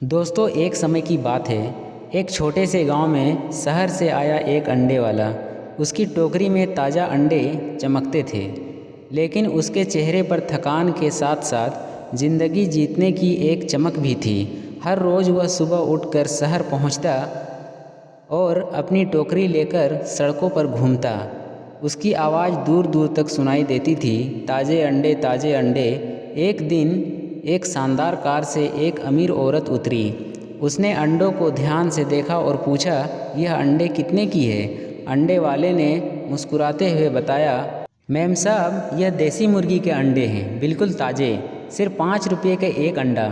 दोस्तों, एक समय की बात है। एक छोटे से गांव में शहर से आया एक अंडे वाला। उसकी टोकरी में ताज़ा अंडे चमकते थे, लेकिन उसके चेहरे पर थकान के साथ साथ ज़िंदगी जीतने की एक चमक भी थी। हर रोज़ वह सुबह उठकर शहर पहुंचता और अपनी टोकरी लेकर सड़कों पर घूमता। उसकी आवाज़ दूर दूर तक सुनाई देती थी, ताज़े अंडे, ताज़े अंडे। एक दिन एक शानदार कार से एक अमीर औरत उतरी। उसने अंडों को ध्यान से देखा और पूछा, यह अंडे कितने की है? अंडे वाले ने मुस्कुराते हुए बताया, मैम साहब, यह देसी मुर्गी के अंडे हैं, बिल्कुल ताज़े, सिर्फ 5 रुपये का एक अंडा।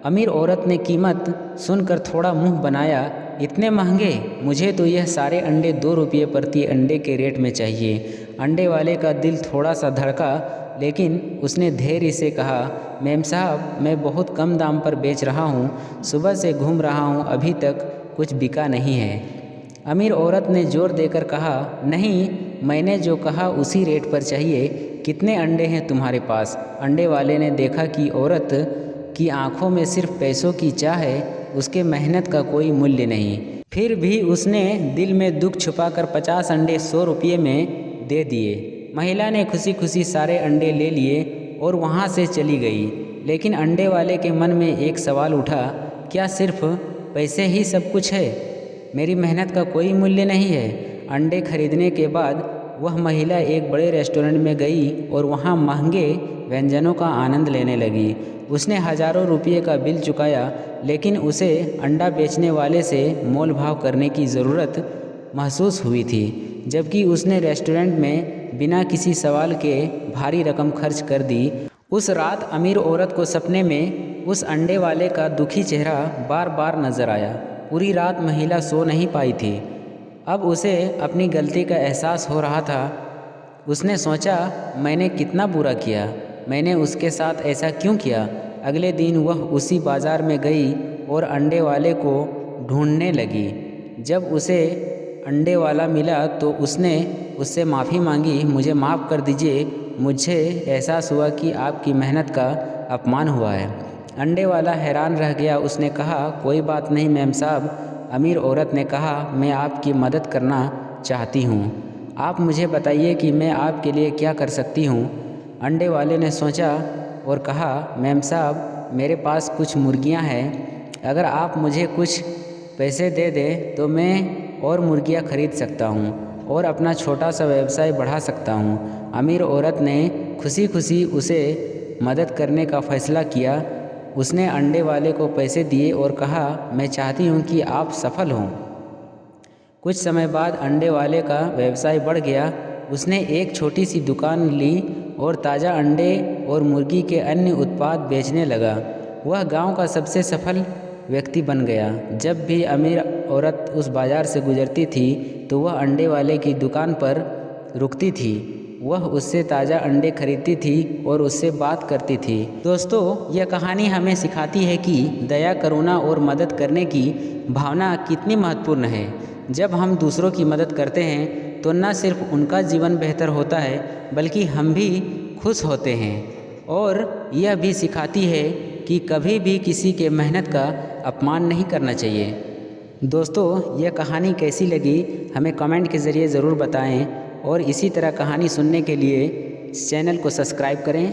अमीर औरत ने कीमत सुनकर थोड़ा मुंह बनाया, इतने महंगे? मुझे तो यह सारे अंडे 2 रुपये प्रति अंडे के रेट में चाहिए। अंडे वाले का दिल थोड़ा सा धड़का, लेकिन उसने धैर्य से कहा, मैम साहब, मैं बहुत कम दाम पर बेच रहा हूँ। सुबह से घूम रहा हूँ, अभी तक कुछ बिका नहीं है। अमीर औरत ने जोर देकर कहा, नहीं, मैंने जो कहा उसी रेट पर चाहिए। कितने अंडे हैं तुम्हारे पास? अंडे वाले ने देखा कि औरत की आंखों में सिर्फ पैसों की चाह है, उसके मेहनत का कोई मूल्य नहीं। फिर भी उसने दिल में दुख छुपाकर 50 अंडे 100 रुपये में दे दिए। महिला ने खुशी खुशी सारे अंडे ले लिए और वहाँ से चली गई। लेकिन अंडे वाले के मन में एक सवाल उठा, क्या सिर्फ पैसे ही सब कुछ है? मेरी मेहनत का कोई मूल्य नहीं है? अंडे खरीदने के बाद वह महिला एक बड़े रेस्टोरेंट में गई और वहाँ महंगे व्यंजनों का आनंद लेने लगी। उसने हज़ारों रुपये का बिल चुकाया, लेकिन उसे अंडा बेचने वाले से मोल भाव करने की ज़रूरत महसूस हुई थी, जबकि उसने रेस्टोरेंट में बिना किसी सवाल के भारी रकम खर्च कर दी। उस रात अमीर औरत को सपने में उस अंडे वाले का दुखी चेहरा बार बार नजर आया। पूरी रात महिला सो नहीं पाई थी। अब उसे अपनी गलती का एहसास हो रहा था। उसने सोचा, मैंने कितना बुरा किया, मैंने उसके साथ ऐसा क्यों किया? अगले दिन वह उसी बाज़ार में गई और अंडे वाले को ढूंढने लगी। जब उसे अंडे वाला मिला तो उसने उससे माफ़ी मांगी, मुझे माफ़ कर दीजिए, मुझे एहसास हुआ कि आपकी मेहनत का अपमान हुआ है। अंडे वाला हैरान रह गया। उसने कहा, कोई बात नहीं मैम साहब। अमीर औरत ने कहा, मैं आपकी मदद करना चाहती हूँ, आप मुझे बताइए कि मैं आपके लिए क्या कर सकती हूँ। अंडे वाले ने सोचा और कहा, मैम साहब, मेरे पास कुछ मुर्गियाँ हैं, अगर आप मुझे कुछ पैसे दे दें तो मैं और मुर्गियाँ खरीद सकता हूँ और अपना छोटा सा व्यवसाय बढ़ा सकता हूँ। अमीर औरत ने खुशी खुशी उसे मदद करने का फ़ैसला किया। उसने अंडे वाले को पैसे दिए और कहा, मैं चाहती हूँ कि आप सफल हों। कुछ समय बाद अंडे वाले का व्यवसाय बढ़ गया। उसने एक छोटी सी दुकान ली और ताज़ा अंडे और मुर्गी के अन्य उत्पाद बेचने लगा। वह गांव का सबसे सफल व्यक्ति बन गया। जब भी अमीर औरत उस बाज़ार से गुजरती थी तो वह अंडे वाले की दुकान पर रुकती थी। वह उससे ताज़ा अंडे खरीदती थी और उससे बात करती थी। दोस्तों, यह कहानी हमें सिखाती है कि दया, करुणा और मदद करने की भावना कितनी महत्वपूर्ण है। जब हम दूसरों की मदद करते हैं तो न सिर्फ उनका जीवन बेहतर होता है, बल्कि हम भी खुश होते हैं। और यह भी सिखाती है कि कभी भी किसी के मेहनत का अपमान नहीं करना चाहिए। दोस्तों, यह कहानी कैसी लगी हमें कमेंट के ज़रिए ज़रूर बताएं और इसी तरह कहानी सुनने के लिए इस चैनल को सब्सक्राइब करें